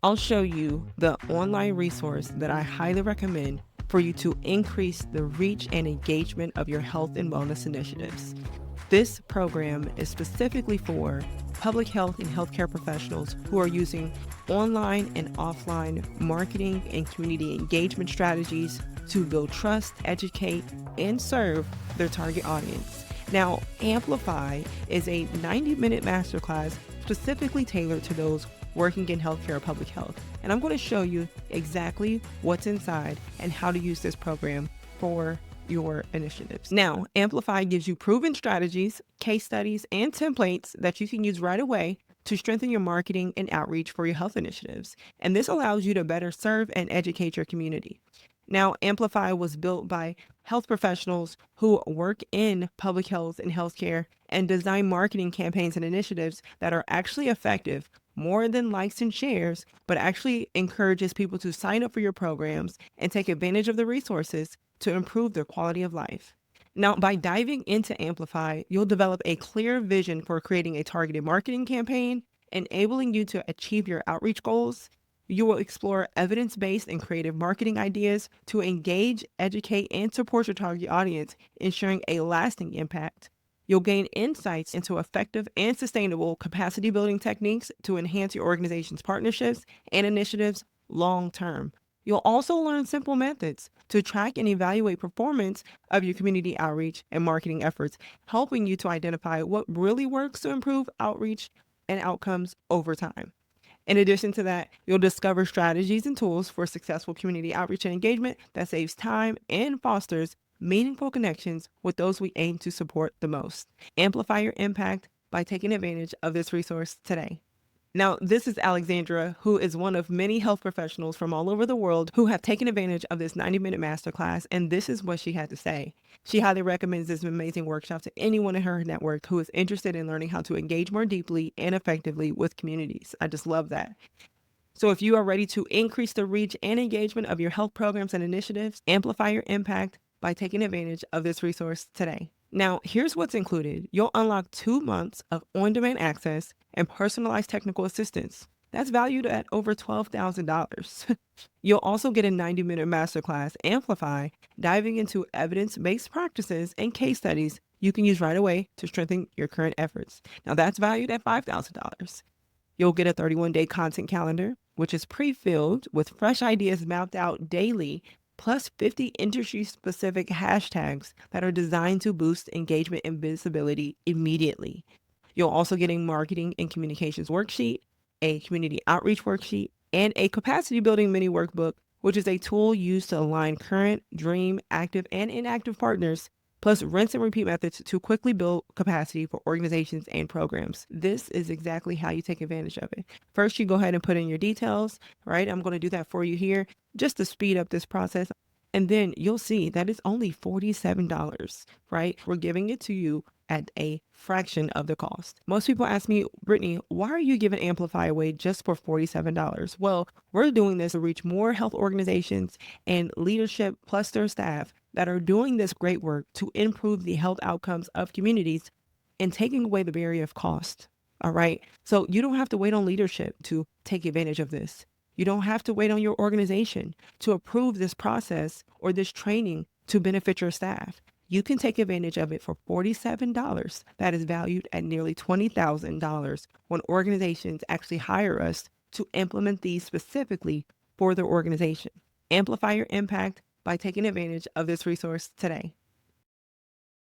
I'll show you the online resource that I highly recommend for you to increase the reach and engagement of your health and wellness initiatives. This program is specifically for public health and healthcare professionals who are using online and offline marketing and community engagement strategies to build trust, educate, and serve their target audience. Now, Amplify is a 90-minute masterclass specifically tailored to those working in healthcare or public health. And I'm going to show you exactly what's inside and how to use this program for your initiatives. Now, Amplify gives you proven strategies, case studies, and templates that you can use right away to strengthen your marketing and outreach for your health initiatives. And this allows you to better serve and educate your community. Now, Amplify was built by health professionals who work in public health and healthcare and design marketing campaigns and initiatives that are actually effective more than likes and shares, but actually encourages people to sign up for your programs and take advantage of the resources to improve their quality of life. Now, by diving into Amplify, you'll develop a clear vision for creating a targeted marketing campaign, enabling you to achieve your outreach goals. You will explore evidence-based and creative marketing ideas to engage, educate, and support your target audience, ensuring a lasting impact. You'll gain insights into effective and sustainable capacity building techniques to enhance your organization's partnerships and initiatives long term. You'll also learn simple methods to track and evaluate performance of your community outreach and marketing efforts, helping you to identify what really works to improve outreach and outcomes over time. In addition to that, you'll discover strategies and tools for successful community outreach and engagement that saves time and fosters meaningful connections with those we aim to support the most. Amplify your impact by taking advantage of this resource today. Now, this is Alexandra, who is one of many health professionals from all over the world who have taken advantage of this 90-minute masterclass, and this is what she had to say. She highly recommends this amazing workshop to anyone in her network who is interested in learning how to engage more deeply and effectively with communities. I just love that. So if you are ready to increase the reach and engagement of your health programs and initiatives, amplify your impact by taking advantage of this resource today. Now, here's what's included. You'll unlock 2 months of on-demand access and personalized technical assistance. That's valued at over $12,000. You'll also get a 90-minute masterclass, Amplify, diving into evidence-based practices and case studies you can use right away to strengthen your current efforts. Now, that's valued at $5,000. You'll get a 31-day content calendar, which is pre-filled with fresh ideas mapped out daily, plus 50 industry-specific hashtags that are designed to boost engagement and visibility immediately. You'll also get a marketing and communications worksheet, a community outreach worksheet, and a capacity building mini workbook, which is a tool used to align current, dream, active, and inactive partners, plus rinse and repeat methods to quickly build capacity for organizations and programs. This is exactly how you take advantage of it. First, you go ahead and put in your details, right? I'm going to do that for you here just to speed up this process. And then you'll see that it's only $47, right? We're giving it to you at a fraction of the cost. Most people ask me, Brittany, why are you giving Amplify away just for $47? Well, we're doing this to reach more health organizations and leadership plus their staff that are doing this great work to improve the health outcomes of communities and taking away the barrier of cost. All right. So you don't have to wait on leadership to take advantage of this. You don't have to wait on your organization to approve this process or this training to benefit your staff. You can take advantage of it for $47. That is valued at nearly $20,000 when organizations actually hire us to implement these specifically for their organization. Amplify your impact by taking advantage of this resource today.